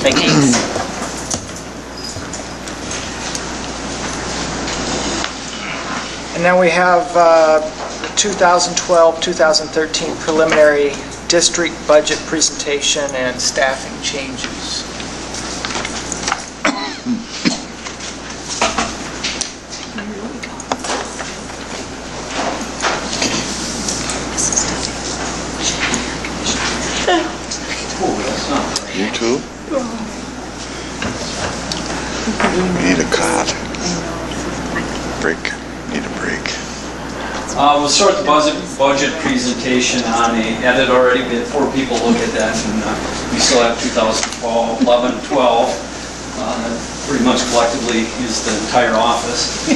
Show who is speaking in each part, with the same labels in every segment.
Speaker 1: Thank you.
Speaker 2: And now we have the 2012-2013 preliminary district budget presentation and staffing changes.
Speaker 3: You too? Need a card. Break. Need a break.
Speaker 4: We'll start the budget presentation on a edit already. We had 4 people look at that, and we still have 2012, 11, 12. That pretty much collectively is the entire office.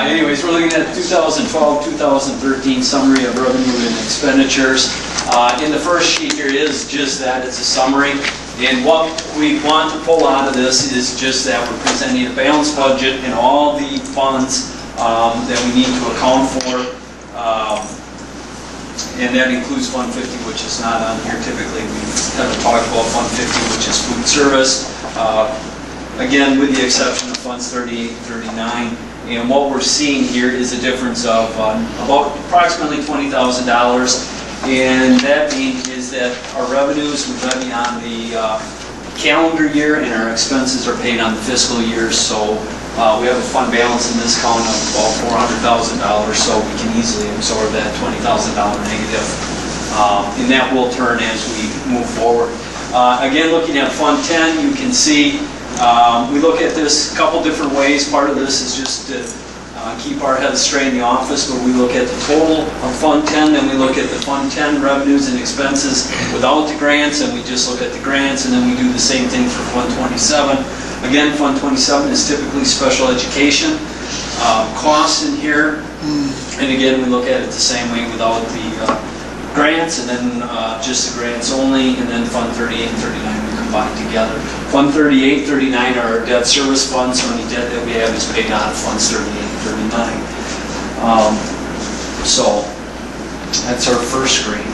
Speaker 4: Anyways, we're looking at 2012-2013 summary of revenue and expenditures. In the first sheet here is just that, it's a summary. And what we want to pull out of this is just that we're presenting a balanced budget and all the funds that we need to account for. And that includes Fund 50, which is not on here typically. We haven't talked about Fund 50, which is food service. Again, with the exception of Funds 38 and 39. And what we're seeing here is a difference of about approximately $20,000. And that is that our revenues we levy on the calendar year and our expenses are paid on the fiscal year. So we have a fund balance in this account of about $400,000, so we can easily absorb that $20,000 negative. And that will turn as we move forward. Again, looking at Fund 10, you can see we look at this a couple different ways. Part of this is just to keep our heads straight in the office, where we look at the total of Fund 10, then we look at the Fund 10 revenues and expenses without the grants, and we just look at the grants, and then we do the same thing for Fund 27. Again, Fund 27 is typically special education costs in here, and again, we look at it the same way without the grants, and then just the grants only, and then Fund 38 and 39 we combine together. Fund 38, 39 are our debt service funds, so any debt that we have is paid out of Funds 38 and 39. So that's our first screen.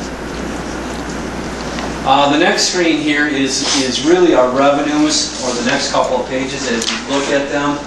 Speaker 4: The next screen here is really our revenues, or the next couple of pages as we look at them.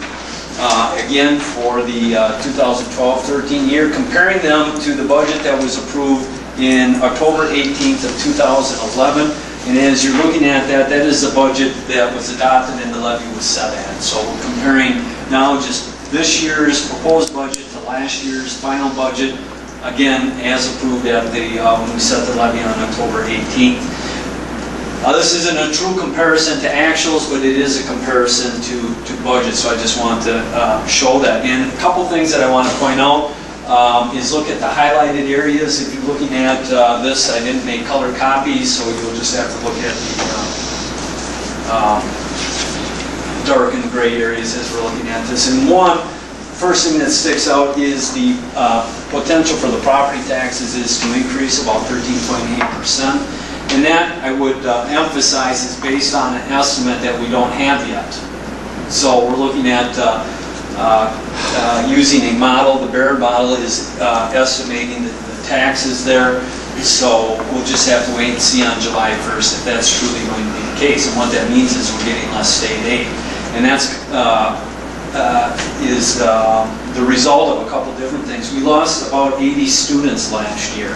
Speaker 4: Again, for the 2012-13 year, comparing them to the budget that was approved in October 18th of 2011. And as you're looking at that, that is the budget that was adopted and the levy was set at. So we're comparing now just this year's proposed budget to last year's final budget, again, as approved at the when we set the levy on October 18th. This isn't a true comparison to actuals, but it is a comparison to budget, so I just want to show that. And a couple things that I want to point out is look at the highlighted areas. If you're looking at this, I didn't make color copies, so you'll just have to look at the dark and gray areas as we're looking at this. And first thing that sticks out is the potential for the property taxes is to increase about 13.8%. And that, I would emphasize, is based on an estimate that we don't have yet. So we're looking at using a model. The Baird model is estimating the taxes there. So we'll just have to wait and see on July 1st if that's truly going to be the case. And what that means is we're getting less state aid. And that's the result of a couple different things. We lost about 80 students last year.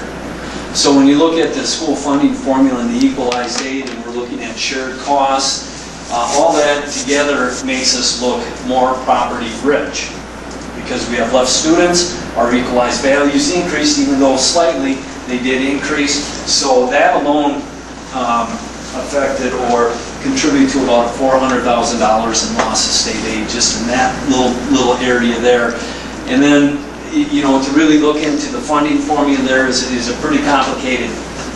Speaker 4: So when you look at the school funding formula and the equalized aid, and we're looking at shared costs, all that together makes us look more property rich. Because we have less students, our equalized values increased, even though slightly they did increase. So that alone affected or contributed to about $400,000 in loss of state aid just in that little area there. And then, you know, to really look into the funding formula there is a pretty complicated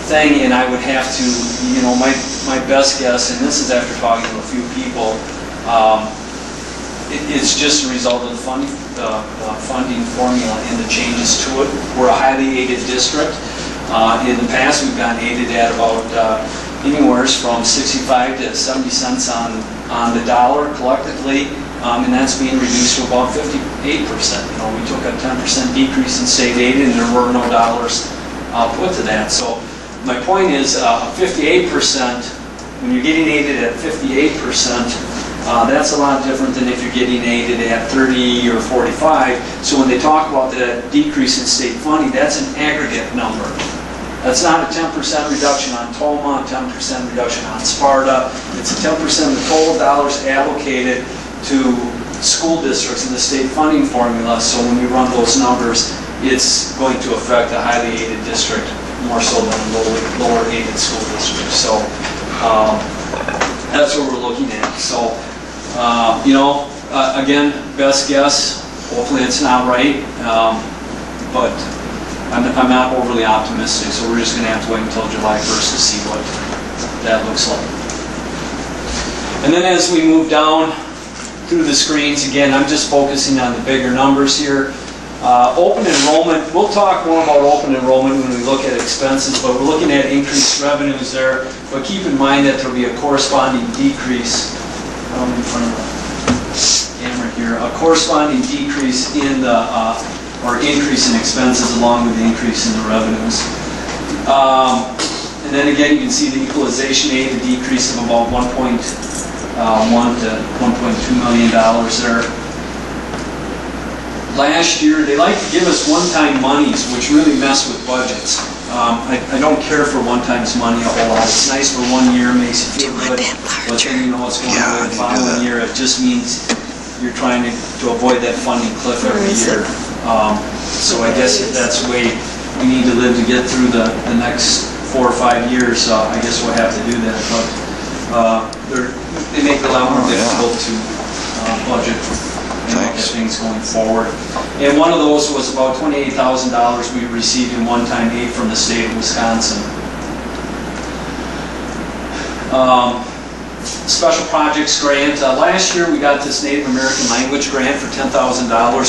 Speaker 4: thing, and I would have to, you know, my best guess, and this is after talking to a few people, it's just a result of the funding formula and the changes to it. We're a highly aided district. In the past, we've gotten aided at about anywhere from 65 to 70 cents on the dollar collectively, and that's being reduced to about 58%. You know, we took a 10% decrease in state aid, and there were no dollars put to that. So my point is 58%, when you're getting aided at 58%, that's a lot different than if you're getting aided at 30 or 45. So when they talk about the decrease in state funding, that's an aggregate number. That's not a 10% reduction on Toma, 10% reduction on Sparta. It's a 10% of the total dollars allocated to school districts in the state funding formula. So when you run those numbers, it's going to affect a highly aided district more so than a lower aided school district. So that's what we're looking at. So, again, best guess, hopefully it's not right, but I'm not overly optimistic, so we're just going to have to wait until July 1st to see what that looks like. And then as we move down through the screens, again, I'm just focusing on the bigger numbers here. Open enrollment, we'll talk more about open enrollment when we look at expenses, but we're looking at increased revenues there. But keep in mind that there will be a corresponding decrease, in front of the camera here, a corresponding decrease in the, or increase in expenses along with the increase in the revenues. And then again, you can see the equalization aid, a decrease of about 1.1 to $1.2 million there. Last year, they like to give us one-time monies, which really mess with budgets. I don't care for one-times money a whole lot. It's nice for 1 year, makes you feel good, but then you know what's going on the following year. It just means you're trying to avoid that funding cliff every year. So I guess if that's the way we need to live to get through the next 4 or 5 years, I guess we'll have to do that. But they make it a lot more difficult to budget and look at things going forward. And one of those was about $28,000 we received in one-time aid from the state of Wisconsin. Special projects grant. Last year we got this Native American language grant for $10,000.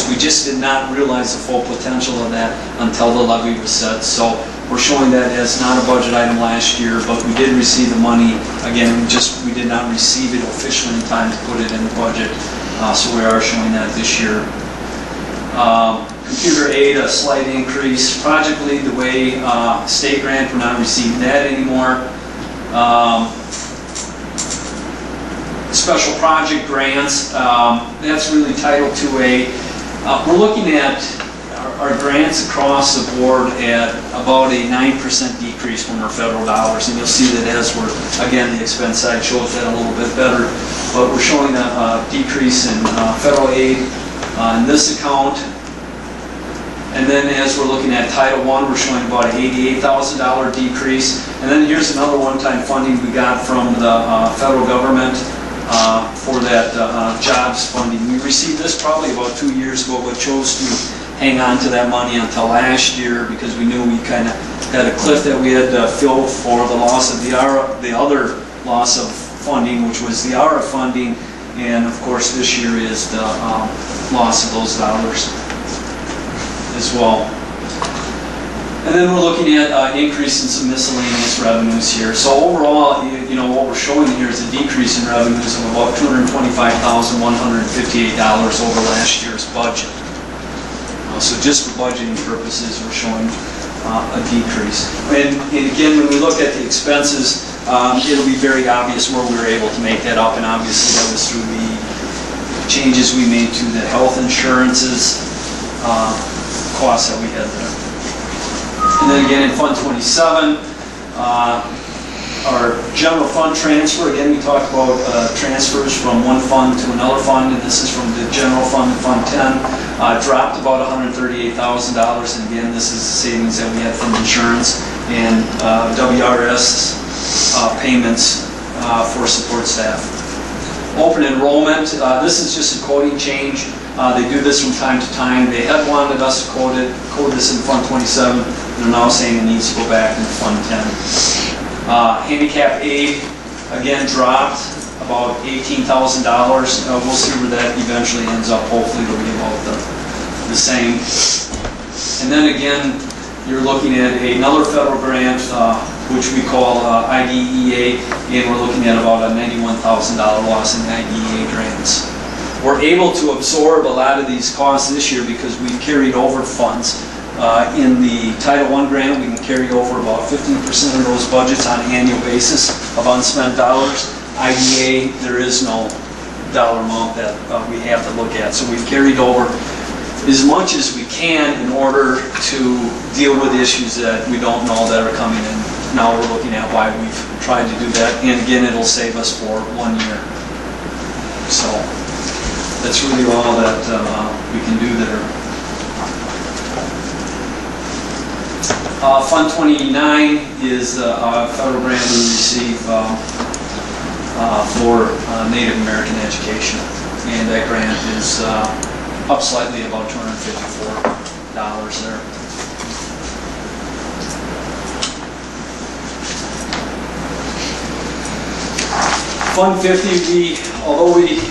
Speaker 4: We just did not realize the full potential of that until the levy was set. So we're showing that as not a budget item last year, but we did receive the money. Again, we did not receive it officially in time to put it in the budget. So we are showing that this year. Computer aid, a slight increase. Project lead, the way state grant, we're not receiving that anymore. Special project grants, that's really Title 2A. We're looking at our grants across the board at about a 9% decrease from our federal dollars, and you'll see that as we're, again, the expense side shows that a little bit better, but we're showing a decrease in federal aid in this account. And then as we're looking at Title I, we're showing about an $88,000 decrease. And then here's another one-time funding we got from the federal government for that jobs funding. We received this probably about 2 years ago, but chose to hang on to that money until last year because we knew we kind of had a cliff that we had to fill for the loss of the other loss of funding, which was the ARA funding, and of course this year is the loss of those dollars as well. And then we're looking at increase in some miscellaneous revenues here. So overall, what we're showing here is a decrease in revenues of about $225,158 over last year's budget. So just for budgeting purposes, we're showing a decrease. And again, when we look at the expenses, it'll be very obvious where we were able to make that up, and obviously that was through the changes we made to the health insurances costs that we had there. And then again in Fund 27, our general fund transfer, again we talked about transfers from one fund to another fund, and this is from the general fund to Fund 10, dropped about $138,000, and again this is the savings that we had from insurance and WRS payments for support staff. Open enrollment, this is just a coding change. They do this from time to time. They had wanted us to code this in Fund 27. They're now saying it needs to go back into Fund 10. Handicap aid, again, dropped about $18,000. We'll see where that eventually ends up. Hopefully it'll be about the same. And then again, you're looking at another federal grant, which we call IDEA, and we're looking at about a $91,000 loss in IDEA grants. We're able to absorb a lot of these costs this year because we've carried over funds. In the Title I grant, we can carry over about 15% of those budgets on an annual basis of unspent dollars. IDA, there is no dollar amount that we have to look at. So we've carried over as much as we can in order to deal with issues that we don't know that are coming in. Now we're looking at why we've tried to do that. And again, it'll save us for 1 year. So that's really all that we can do there. Fund 29 is a federal grant we receive for Native American education. And that grant is up slightly, about $254 there. Fund 50, although we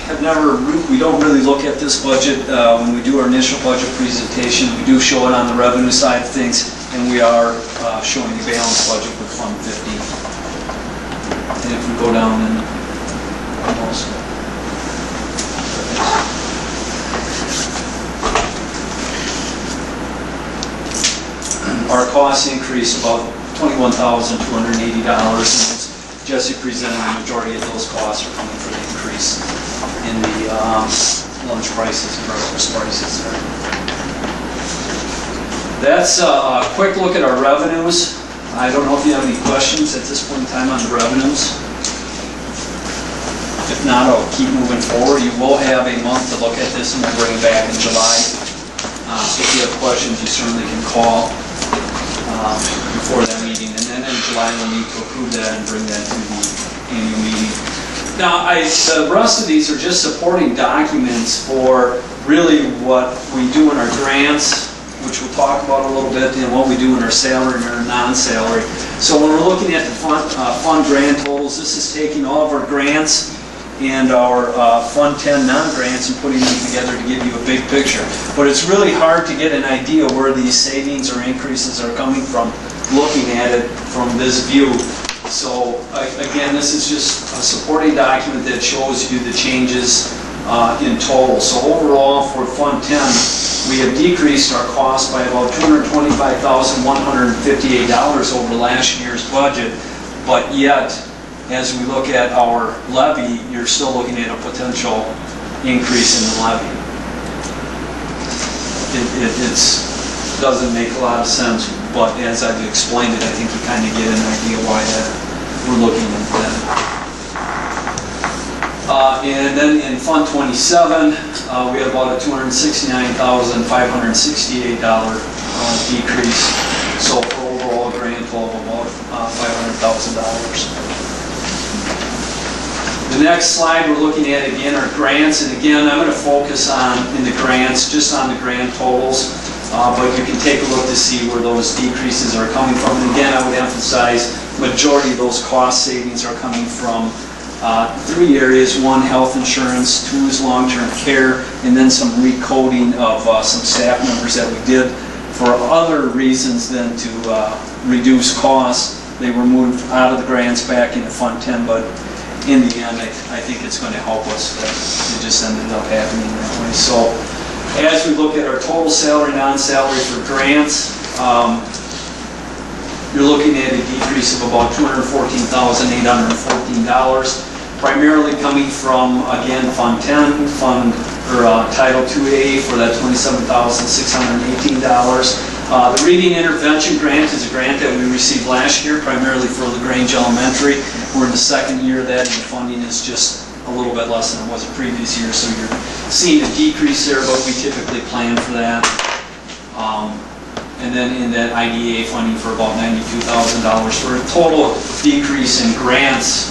Speaker 4: don't really look at this budget when we do our initial budget presentation. We do show it on the revenue side of things, and we are showing the balanced budget with Fund 50. And if we go down and almost. Our costs increased about $21,280. Jesse presented the majority of those costs are coming from the increase in the lunch prices and breakfast prices there. That's a quick look at our revenues. I don't know if you have any questions at this point in time on the revenues. If not, I'll keep moving forward. You will have a month to look at this, and we'll bring it back in July. So if you have questions, you certainly can call before that meeting. And then in July, we'll need to approve that and bring that to the annual meeting. Now, the rest of these are just supporting documents for really what we do in our grants, which we'll talk about a little bit, and what we do in our salary and our non-salary. So when we're looking at the fund grant totals, this is taking all of our grants and our Fund 10 non-grants and putting them together to give you a big picture. But it's really hard to get an idea where these savings or increases are coming from looking at it from this view. So again, this is just a supporting document that shows you the changes in total. So overall for Fund 10, we have decreased our cost by about $225,158 over last year's budget, but yet as we look at our levy, you're still looking at a potential increase in the levy. It doesn't make a lot of sense, but as I've explained it, I think you kind of get an idea why we're looking at that. And then in Fund 27, we have about a $269,568 decrease. So for overall grant total of about $500,000. The next slide we're looking at again are grants, and again I'm going to focus on in the grants, just on the grant totals, but you can take a look to see where those decreases are coming from. And again, I would emphasize majority of those cost savings are coming from 3 areas: 1, health insurance; 2 is long-term care, and then some recoding of some staff members that we did for other reasons than to reduce costs. They were moved out of the grants back into Fund 10, but in the end, I think it's going to help us that it just ended up happening that way. So as we look at our total salary, non-salary for grants, you're looking at a decrease of about $214,814, primarily coming from, again, Fund 10, Title IIA for that $27,618. The Reading Intervention Grant is a grant that we received last year, primarily for LaGrange Elementary. We're in the second year of that, and the funding is just a little bit less than it was the previous year, so you're seeing a decrease there, but we typically plan for that. And then in that IDA funding for about $92,000 for a total decrease in grants,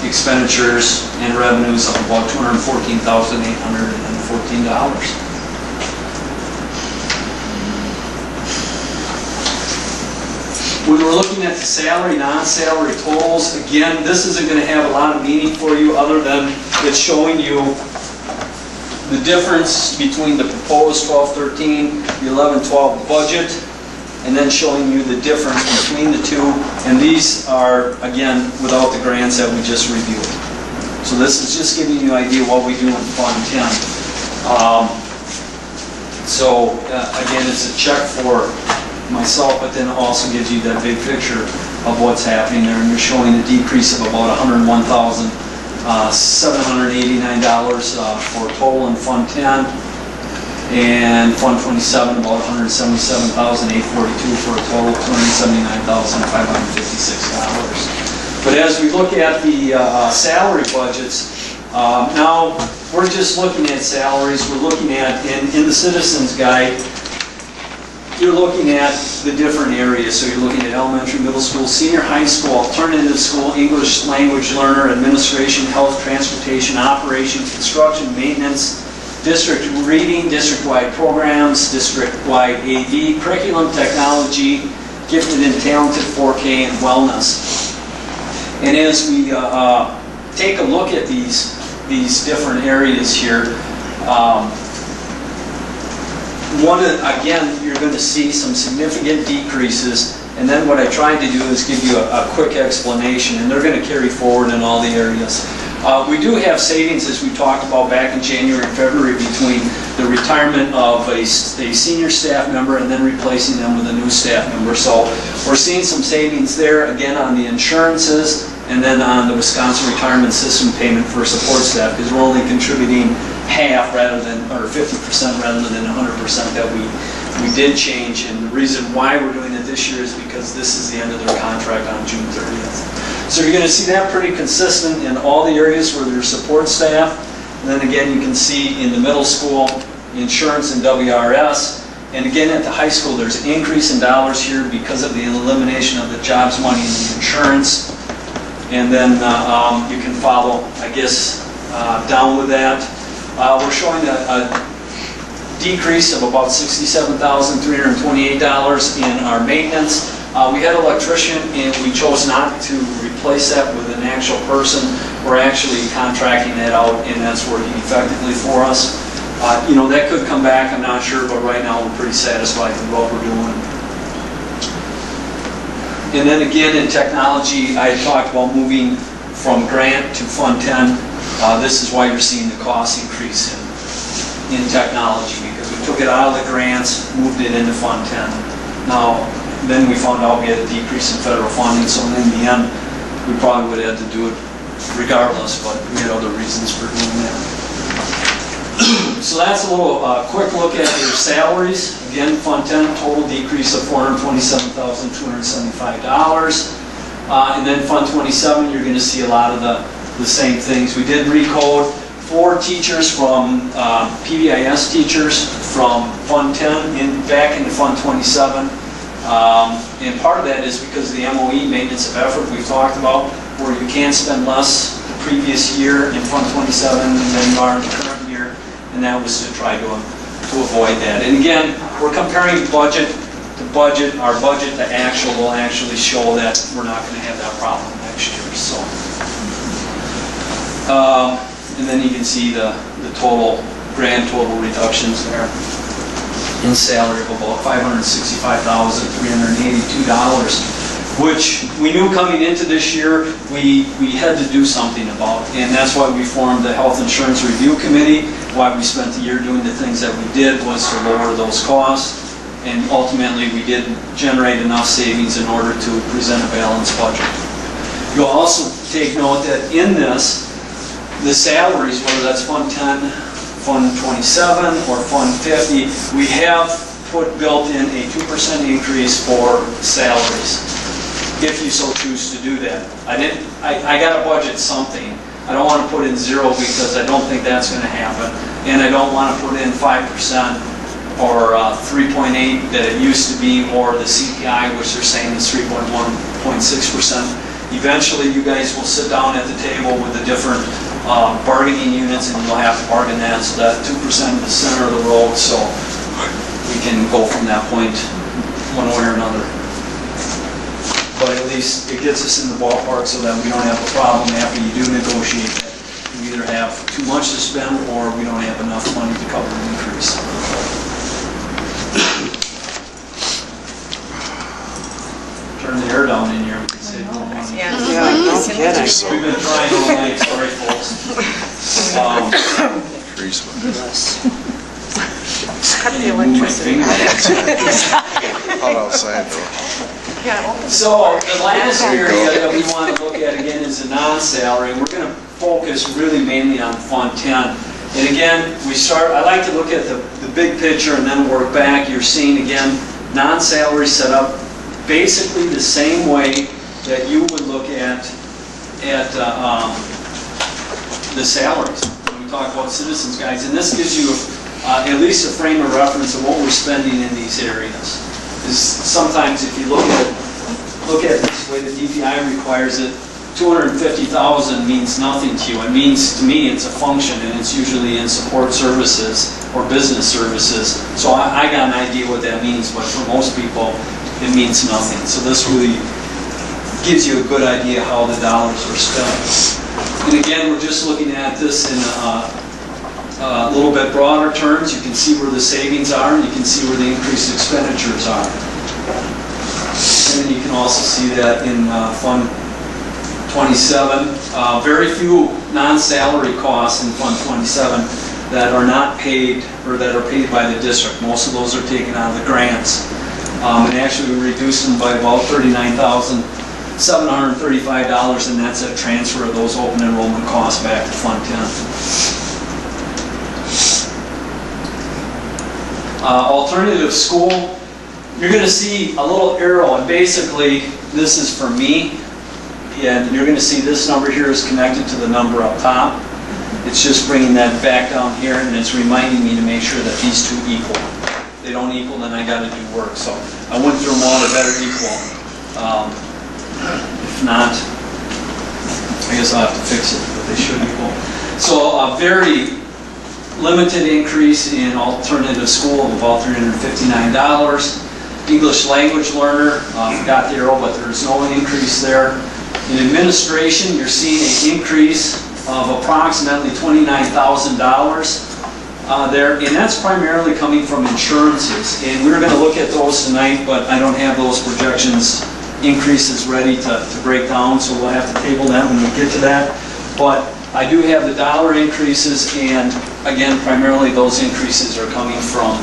Speaker 4: expenditures, and revenues of about $214,814. When we're looking at the salary, non-salary totals, again, this isn't going to have a lot of meaning for you other than it's showing you the difference between the proposed 12-13, the 11-12 budget, and then showing you the difference between the two. And these are, again, without the grants that we just reviewed. So this is just giving you an idea what we do in Fund 10. So again, it's a check for myself, but then also gives you that big picture of what's happening there. And you're showing a decrease of about $101,789 for total in Fund 10. And Fund 27 about $177,842 for a total of $279,556. But as we look at the salary budgets, now we're just looking at salaries. We're looking at, in the Citizens Guide, you're looking at the different areas. So you're looking at elementary, middle school, senior high school, alternative school, English language learner, administration, health, transportation, operation, construction, maintenance, district reading, district-wide programs, district-wide AV, curriculum, technology, gifted and talented, 4K, and wellness. And as we take a look at these different areas here, again, you're going to see some significant decreases, and then what I tried to do is give you a quick explanation, and they're going to carry forward in all the areas. We do have savings, as we talked about back in January and February, between the retirement of a senior staff member and then replacing them with a new staff member. So we're seeing some savings there, again, on the insurances and then on the Wisconsin Retirement System payment for support staff, because we're only contributing half rather than, or 50% rather than 100% that we did change. And the reason why we're doing it this year is because this is the end of their contract on June 30th. So you're going to see that pretty consistent in all the areas where there's support staff. And then again, you can see in the middle school, insurance and WRS. And again, at the high school, there's an increase in dollars here because of the elimination of the jobs money and the insurance. And then you can follow, I guess, down with that. We're showing a decrease of about $67,328 in our maintenance. We had an electrician, and we chose not to replace that with an actual person. We're actually contracting that out, and that's working effectively for us. You know, that could come back, I'm not sure, but right now we're pretty satisfied with what we're doing. And then again, in technology, I had talked about moving from grant to Fund 10. This is why you're seeing the cost increase in technology, because we took it out of the grants, moved it into Fund 10. Now, then we found out we had a decrease in federal funding, so in the end, we probably would have had to do it regardless, but we had other reasons for doing that. So that's a little quick look at your salaries. Again, Fund 10, total decrease of $427,275. And then Fund 27, you're going to see a lot of the same things. We did recode 4 teachers from PBIS teachers from Fund 10 back into Fund 27. And part of that is because of the MOE, maintenance of effort, we've talked about, where you can spend less the previous year in Fund 27 than you are in the current year, and that was to try to avoid that. And again, we're comparing budget to budget. Our budget to actual will actually show that we're not going to have that problem next year. So, and then you can see the total, grand total reductions there in salary of about $565,382, which we knew coming into this year we had to do something about, and that's why we formed the Health Insurance Review Committee. Why we spent the year doing the things that we did was to lower those costs, and ultimately we did generate enough savings in order to present a balanced budget. You'll also take note that in this, the salaries, whether that's Fund 10, Fund 27, or Fund 50, we have built in a 2% increase for salaries, if you so choose to do that. I got to budget something. I don't want to put in 0 because I don't think that's going to happen, and I don't want to put in 5% or 3.8 that it used to be, or the CPI, which they're saying is 3.1.6%. Eventually, you guys will sit down at the table with the different bargaining units, and you'll have to bargain that, so that 2% is the center of the road, so we can go from that point one way or another. But at least it gets us in the ballpark so that we don't have a problem after you do negotiate that. We either have too much to spend or we don't have enough money to cover the increase. Turn the air down in here, we can save more money.
Speaker 1: Yeah, no kidding.
Speaker 4: We've been trying all night, sorry folks.
Speaker 3: Freeze.
Speaker 1: Cut the
Speaker 4: Move my
Speaker 1: electricity.
Speaker 4: finger.
Speaker 3: Out outside though.
Speaker 1: Yeah, open the
Speaker 4: So
Speaker 1: door.
Speaker 4: the last area that we want to look at again is the non-salary. We're going to focus really mainly on Fund 10. And again, I like to look at the big picture and then work back. You're seeing again, non-salary set up basically the same way that you would look at the salaries. When we talk about citizens guides, and this gives you at least a frame of reference of what we're spending in these areas. Because sometimes if you look at it this way, the DPI requires it. 250,000 means nothing to you. It means, to me, it's a function, and it's usually in support services or business services. So I got an idea what that means, but for most people, it means nothing. So this really gives you a good idea how the dollars are spent. And again, we're just looking at this in a little bit broader terms. You can see where the savings are, and you can see where the increased expenditures are. And then you can also see that in Fund 27. Very few non-salary costs in Fund 27 that are not paid or that are paid by the district. Most of those are taken out of the grants. And actually we reduced them by about $39,735, and that's a transfer of those open enrollment costs back to Fund 10. Alternative school, you're going to see a little arrow, and basically this is for me. And you're going to see this number here is connected to the number up top. It's just bringing that back down here, and it's reminding me to make sure that these two equal. If they don't equal, then I got to do work. So I went through them all, they better equal. If not, I guess I'll have to fix it, but they should equal. So a very limited increase in alternative school of about $359. English language learner, forgot the arrow, but there's no increase there. In administration, you're seeing an increase of approximately $29,000 there, and that's primarily coming from insurances. And we're going to look at those tonight, but I don't have those projections increases ready to break down, so we'll have to table that when we get to that. But I do have the dollar increases, and again, primarily those increases are coming from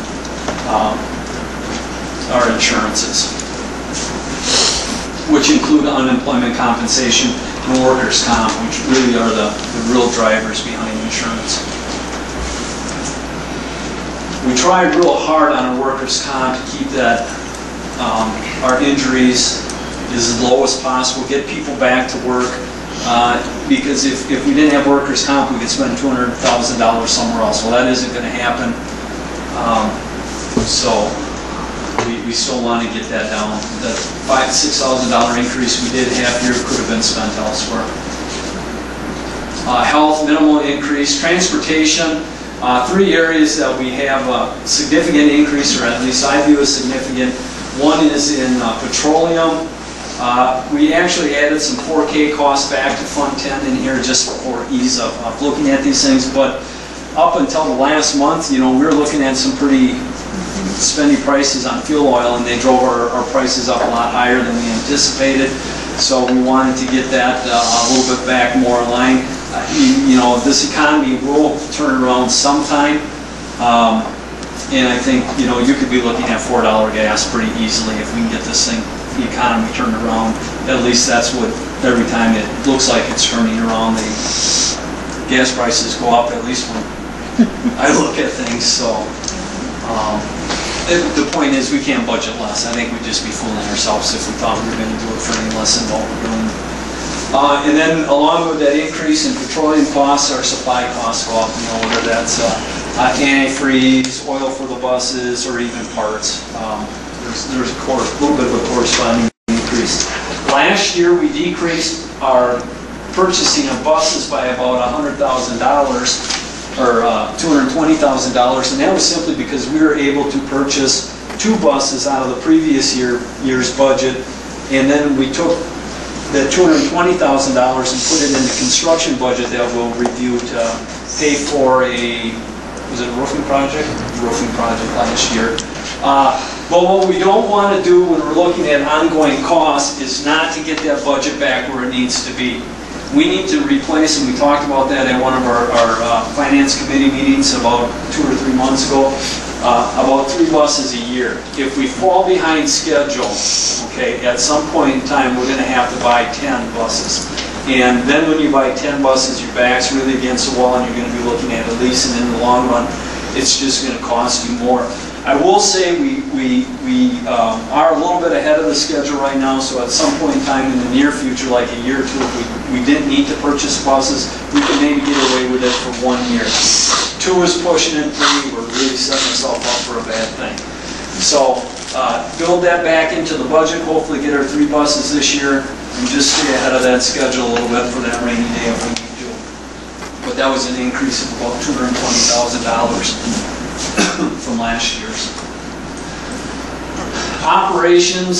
Speaker 4: our insurances, which include unemployment compensation and workers' comp, which really are the real drivers behind insurance. We tried real hard on our workers' comp to keep that, our injuries as low as possible, get people back to work, because if we didn't have workers' comp, we could spend $200,000 somewhere else. Well, that isn't going to happen. So we still want to get that down. That $5,000 to $6,000 increase we did have here could have been spent elsewhere. Health, minimal increase. Transportation, three areas that we have a significant increase, or at least I view as significant. One is in petroleum. We actually added some 4K costs back to Fund 10 in here just for ease of looking at these things. But up until the last month, you know, we were looking at some pretty spendy prices on fuel oil, and they drove our prices up a lot higher than we anticipated. So we wanted to get that a little bit back more in line. You know, this economy will turn around sometime, and I think, you know, you could be looking at $4 gas pretty easily if we can get this thing, the economy turned around. At least that's what, every time it looks like it's turning around, the gas prices go up, at least when I look at things. So the point is, we can't budget less. I think we'd just be fooling ourselves if we thought we were going to do it for any less than what we're doing. And then along with that increase in petroleum costs, our supply costs go up, you know, whether that's antifreeze, oil for the buses, or even parts. There's a little bit of a corresponding increase. Last year we decreased our purchasing of buses by about $100,000, or $220,000, and that was simply because we were able to purchase 2 buses out of the previous year's budget, and then we took that $220,000 and put it in the construction budget that we'll review to pay for was it a roofing project? Roofing project last year. But what we don't want to do when we're looking at ongoing costs is not to get that budget back where it needs to be. We need to replace, and we talked about that at one of our finance committee meetings about 2 or 3 months ago. about 3 buses a year. If we fall behind schedule, okay, at some point in time, we're going to have to buy 10 buses. And then when you buy 10 buses, your back's really against the wall, and you're going to be looking at lease, and in the long run, it's just going to cost you more. I will say we are a little bit ahead of the schedule right now, so at some point in time in the near future, like a year or two, if we didn't need to purchase buses, we could maybe get away with it for 1 year. 2 is pushing it, 3, we're really setting ourselves up for a bad thing. So build that back into the budget, hopefully get our 3 buses this year, and just stay ahead of that schedule a little bit for that rainy day if we need to. But that was an increase of about $220,000 from last year's. Operations.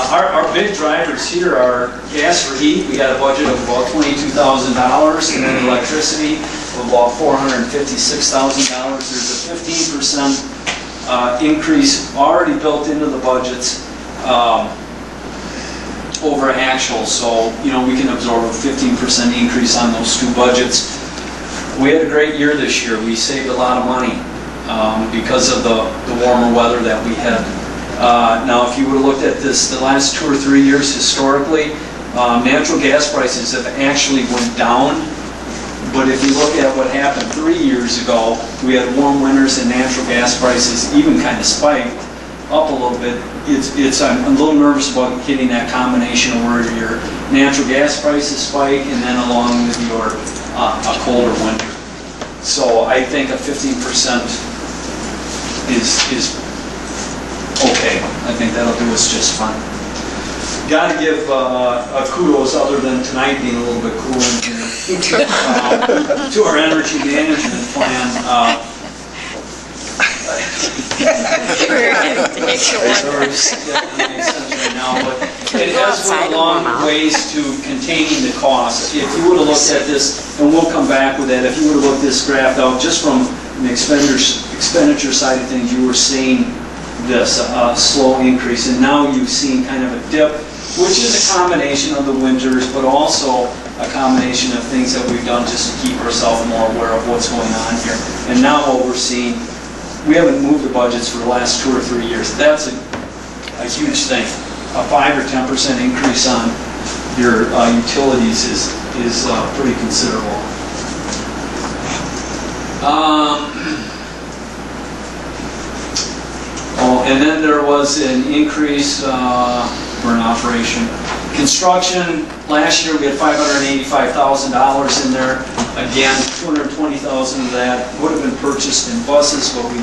Speaker 4: Our big drivers here are gas for heat. We got a budget of about $22,000, and then electricity of about $456,000. There's a 15% increase already built into the budgets over actual, so you know we can absorb a 15% increase on those 2 budgets. We had a great year this year. We saved a lot of money because of the warmer weather that we had. Now, if you would have looked at this the last 2 or 3 years historically, natural gas prices have actually went down. But if you look at what happened 3 years ago, we had warm winters and natural gas prices even kind of spiked up a little bit. I'm a little nervous about hitting that combination where your natural gas prices spike and then along with your a colder winter. So I think a 15% is okay. I think that'll do us just fine. Got to give kudos, other than tonight being a little bit cooler in here, to our energy management plan. It has went a long ways to containing the cost. If you would have looked at this, and we'll come back with that, if you would have looked this graph out just from the expenditure side of things, you were seeing this slow increase, and now you've seen kind of a dip, which is a combination of the winters, but also a combination of things that we've done just to keep ourselves more aware of what's going on here. And now what we're seeing, we haven't moved the budgets for the last 2 or 3 years. That's a huge thing. A 5 or 10% increase on your utilities is pretty considerable. And then there was an increase for an operation. Construction, last year we had $585,000 in there. Again, $220,000 of that would have been purchased in buses, but we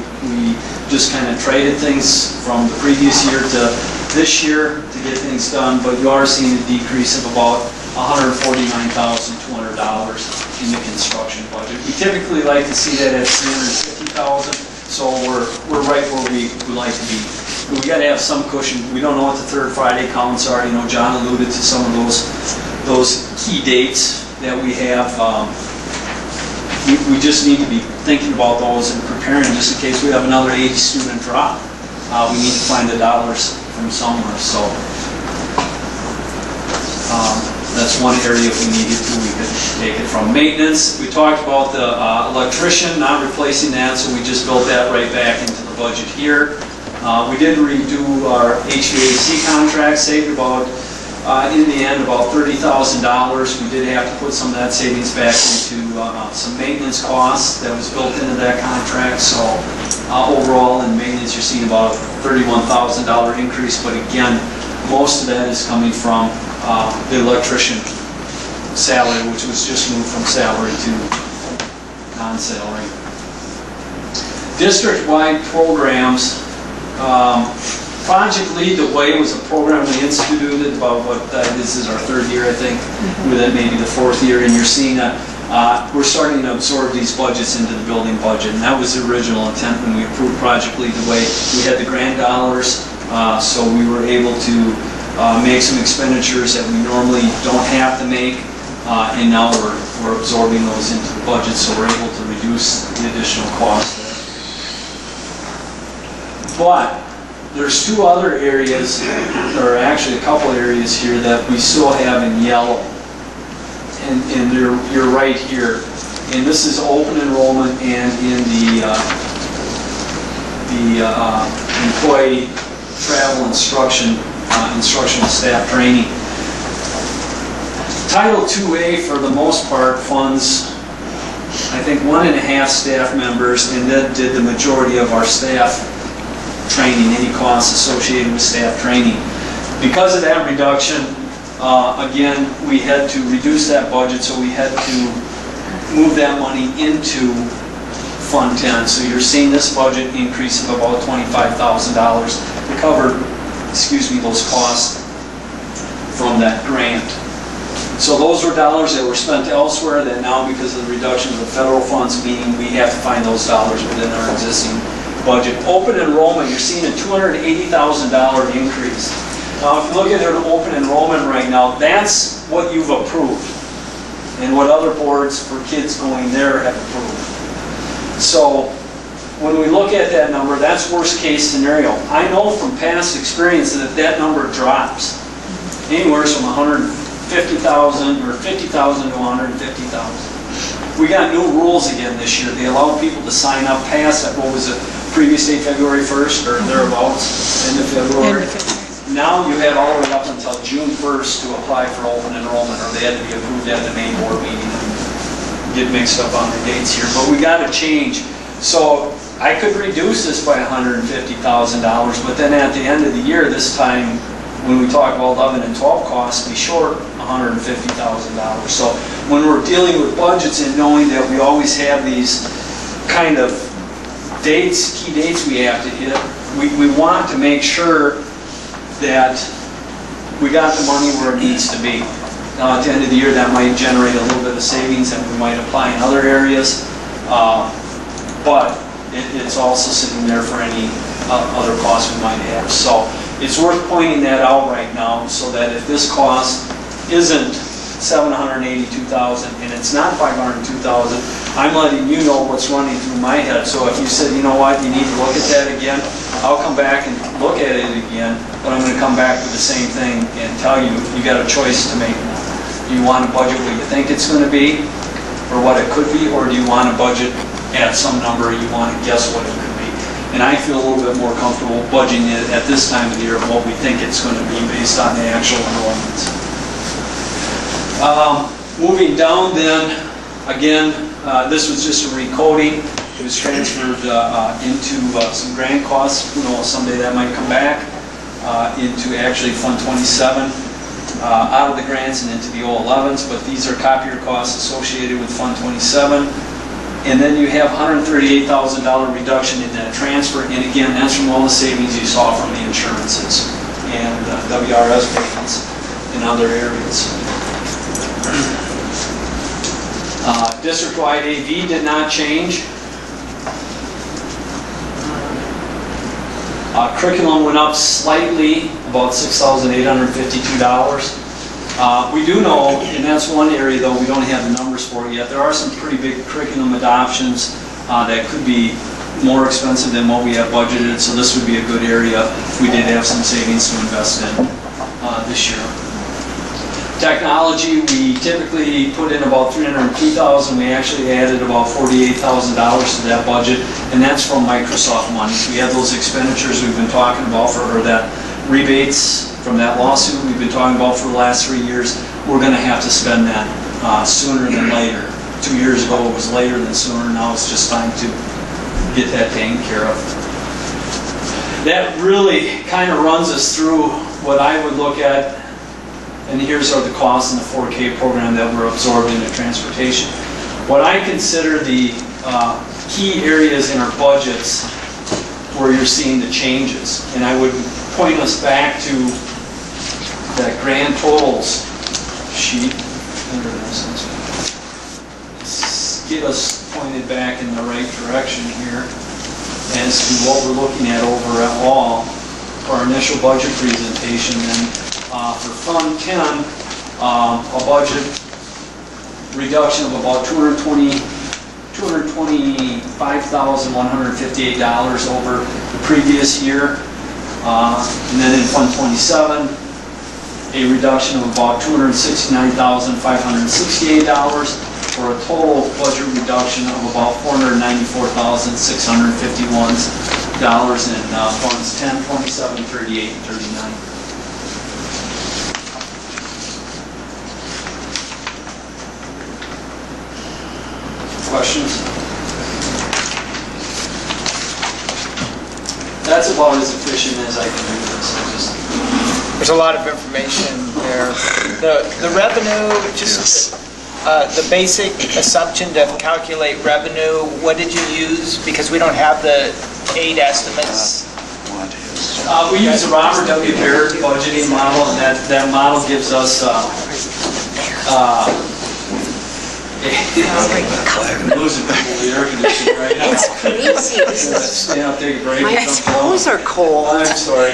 Speaker 4: just kind of traded things from the previous year to this year to get things done. But you are seeing a decrease of about $149,200 in the construction budget. We typically like to see that at $350,000, so we're right where we like to be. But we got to have some cushion. We don't know what the third Friday counts are. You know, John alluded to some of those key dates that we have. We just need to be thinking about those and preparing just in case we have another 80-student drop. We need to find the dollars from somewhere. So that's one area if we needed to, we could take it from. Maintenance, we talked about the electrician, not replacing that, so we just built that right back into the budget here. We did redo our HVAC contract, saved about, in the end, about $30,000. We did have to put some of that savings back into some maintenance costs that was built into that contract. So overall in maintenance, you're seeing about a $31,000 increase, but again, most of that is coming from the electrician salary, which was just moved from salary to non-salary. District-wide programs. Project Lead the Way was a program we instituted about this is our 3rd year, I think, with it maybe the 4th year, and you're seeing that we're starting to absorb these budgets into the building budget, and that was the original intent when we approved Project Lead the Way. We had the grant dollars, so we were able to make some expenditures that we normally don't have to make, and now we're absorbing those into the budget, so we're able to reduce the additional cost there. But there's 2 other areas, or actually a couple areas here that we still have in yellow. and you're right here. And this is open enrollment and in the employee travel instruction, instructional staff training. Title 2A, for the most part, funds, I think, 1.5 staff members, and then did the majority of our staff training, any costs associated with staff training. Because of that reduction, again, we had to reduce that budget, so we had to move that money into Fund 10. So you're seeing this budget increase of about $25,000 to cover, those costs from that grant. So those were dollars that were spent elsewhere that now, because of the reduction of the federal funds, meaning we have to find those dollars within our existing budget. Open enrollment, you're seeing a $280,000 increase. Now, if you look at an open enrollment right now, that's what you've approved and what other boards for kids going there have approved. So when we look at that number, that's worst case scenario. I know from past experience that that number drops anywhere from 150,000 or 50,000 to 150,000. We got new rules again this year. They allowed people to sign up past that, what was it, previous date, February 1st or thereabouts, end of February. Now you had all the way up until June 1st to apply for open enrollment, or they had to be approved at the main board meeting. Get mixed up on the dates here, but we got to change. So I could reduce this by $150,000, but then at the end of the year, this time, when we talk about 11 and 12 costs, be short $150,000. So when we're dealing with budgets and knowing that we always have these kind of dates, key dates we have to hit, we want to make sure that we got the money where it needs to be. Now, at the end of the year, that might generate a little bit of savings that we might apply in other areas, but it's also sitting there for any other costs we might have. So it's worth pointing that out right now, so that if this cost isn't $782,000 and it's not $502,000, I'm letting you know what's running through my head. So if you said, you know what, you need to look at that again, I'll come back and look at it again, but I'm going to come back with the same thing and tell you, you got a choice to make. Do you want to budget what you think it's going to be, or what it could be, or do you want to budget at some number you want to guess what it could be? And I feel a little bit more comfortable budgeting it at this time of the year of what we think it's going to be based on the actual enrollments. Moving down then, again, this was just a recoding. It was transferred into some grant costs. Who knows, someday that might come back into actually Fund 27, out of the grants and into the 011s, but these are copier costs associated with Fund 27. And then you have $138,000 reduction in that transfer, and again, that's from all the savings you saw from the insurances and WRS payments in other areas. District-wide AV did not change. Curriculum went up slightly, about $6,852. We do know, and that's one area though we don't have the numbers for yet, there are some pretty big curriculum adoptions that could be more expensive than what we have budgeted, so this would be a good area if we did have some savings to invest in this year. Technology, we typically put in about $302,000. We actually added about $48,000 to that budget, and that's from Microsoft money. We have those expenditures we've been talking about or that rebates from that lawsuit we've been talking about for the last 3 years. We're going to have to spend that sooner than later. 2 years ago it was later than sooner. Now it's just time to get that taken care of. That really kind of runs us through what I would look at. And here's are the costs in the 4K program that were absorbed into transportation. What I consider the key areas in our budgets where you're seeing the changes. And I would point us back to that grand totals sheet. Get us pointed back in the right direction here as to what we're looking at overall for our initial budget presentation. And for Fund 10, a budget reduction of about $225,158 over the previous year. And then in Fund 27, a reduction of about $269,568 for a total budget reduction of about $494,651 in funds 10, 27, 38, and 39. Questions? That's about as efficient as I can do this.
Speaker 2: There's a lot of information there. The revenue, just the basic assumption to calculate revenue, what did you use? Because we don't have the aid estimates.
Speaker 4: We use the Robert W. Baird budgeting model, and that model gives us losing people with the air conditioning right now.
Speaker 1: It's crazy.
Speaker 4: Stand up, take a break.
Speaker 1: My toes are cold.
Speaker 4: I'm sorry.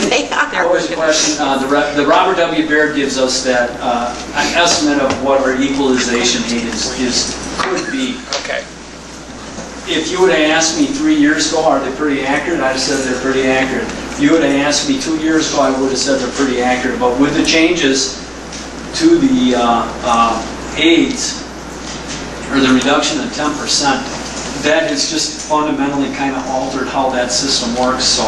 Speaker 1: They are.
Speaker 4: What was your question? The Robert W. Baird gives us that an estimate of what our equalization aid could be.
Speaker 2: Okay.
Speaker 4: If you would have asked me 3 years ago, are they pretty accurate? I'd have said they're pretty accurate. If you would have asked me 2 years ago, I would have said they're pretty accurate. But with the changes to the aids, or the reduction of 10%, that has just fundamentally kind of altered how that system works. So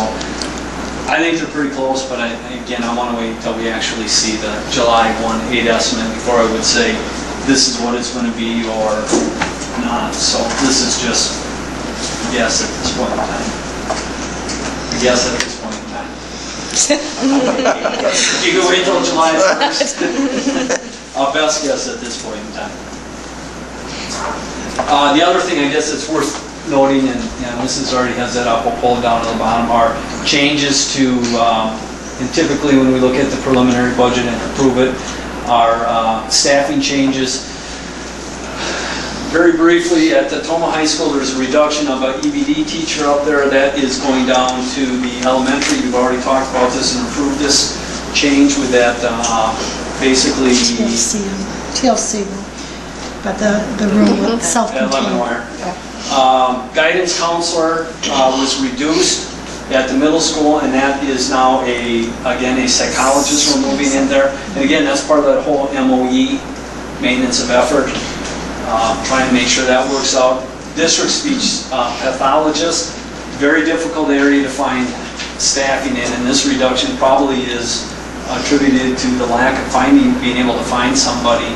Speaker 4: I think they're pretty close, but again, I want to wait until we actually see the July 1 aid estimate before I would say this is what it's going to be or not. So this is just a guess at this point in time. A guess at this point in time. You can wait till July 1st. Our best guess at this point in time. The other thing I guess that's worth noting, and Mrs. already has that up, we'll pull it down to the bottom, are changes to, and typically when we look at the preliminary budget and approve it, are staffing changes. Very briefly, at the Toma High School, there's a reduction of an EBD teacher up there. That is going down to the elementary. We've already talked about this and approved this change with that, basically...
Speaker 5: TLC, but the room with self-contained.
Speaker 4: Guidance counselor was reduced at the middle school, and that is now again a psychologist we're moving in there. And again, that's part of that whole MOE, maintenance of effort, trying to make sure that works out. District speech pathologist, very difficult area to find staffing in, and this reduction probably is attributed to the lack of being able to find somebody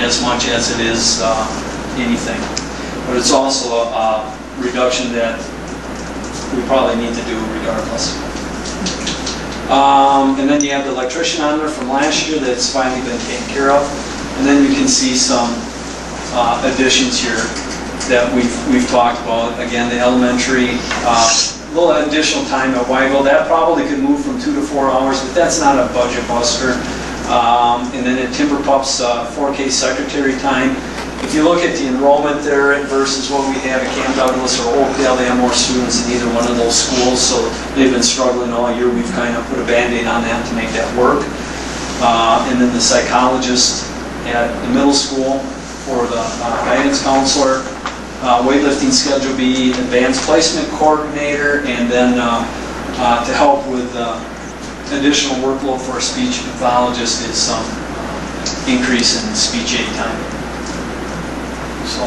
Speaker 4: as much as it is anything. But it's also a reduction that we probably need to do regardless. And then you have the electrician on there from last year that's finally been taken care of. And then you can see some additions here that we've talked about. Again, the elementary, little additional time at Weigel. That probably could move from 2 to 4 hours, but that's not a budget buster. And then at Timber Pup's 4K secretary time. If you look at the enrollment there versus what we have at Camp Douglas or Oakdale, they have more students in either one of those schools, so they've been struggling all year. We've kind of put a Band-Aid on that to make that work. And then the psychologist at the middle school for the guidance counselor, weightlifting schedule B, advanced placement coordinator, and then to help with additional workload for a speech pathologist is some increase in speech aid time. So.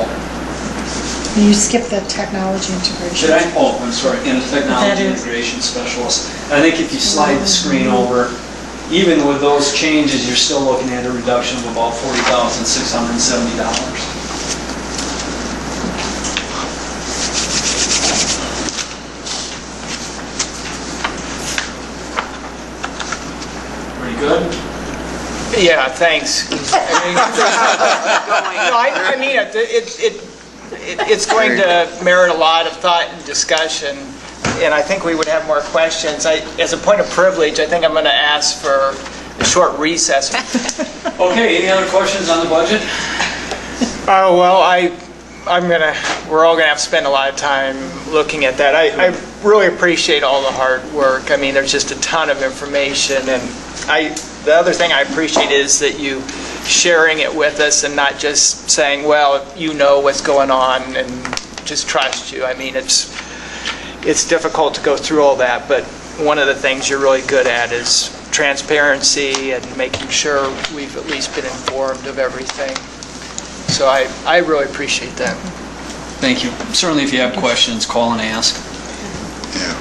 Speaker 5: You skipped the technology integration.
Speaker 4: Should I? Oh, I'm sorry. And a technology integration specialist. I think if you slide the screen over, even with those changes, you're still looking at a reduction of about $40,670. Good?
Speaker 2: Yeah, thanks. I mean, it's going to merit a lot of thought and discussion, and I think we would have more questions. As a point of privilege, I think I'm going to ask for a short recess.
Speaker 4: Okay, any other questions on the budget?
Speaker 2: Oh, well, we're all going to have to spend a lot of time looking at that. I really appreciate all the hard work. I mean, there's just a ton of information, and the other thing I appreciate is that you sharing it with us and not just saying, well, you know what's going on and just trust you. I mean, it's difficult to go through all that, but one of the things you're really good at is transparency and making sure we've at least been informed of everything. So I really appreciate that.
Speaker 4: Thank you. Certainly, if you have questions, call and ask.
Speaker 3: Yeah.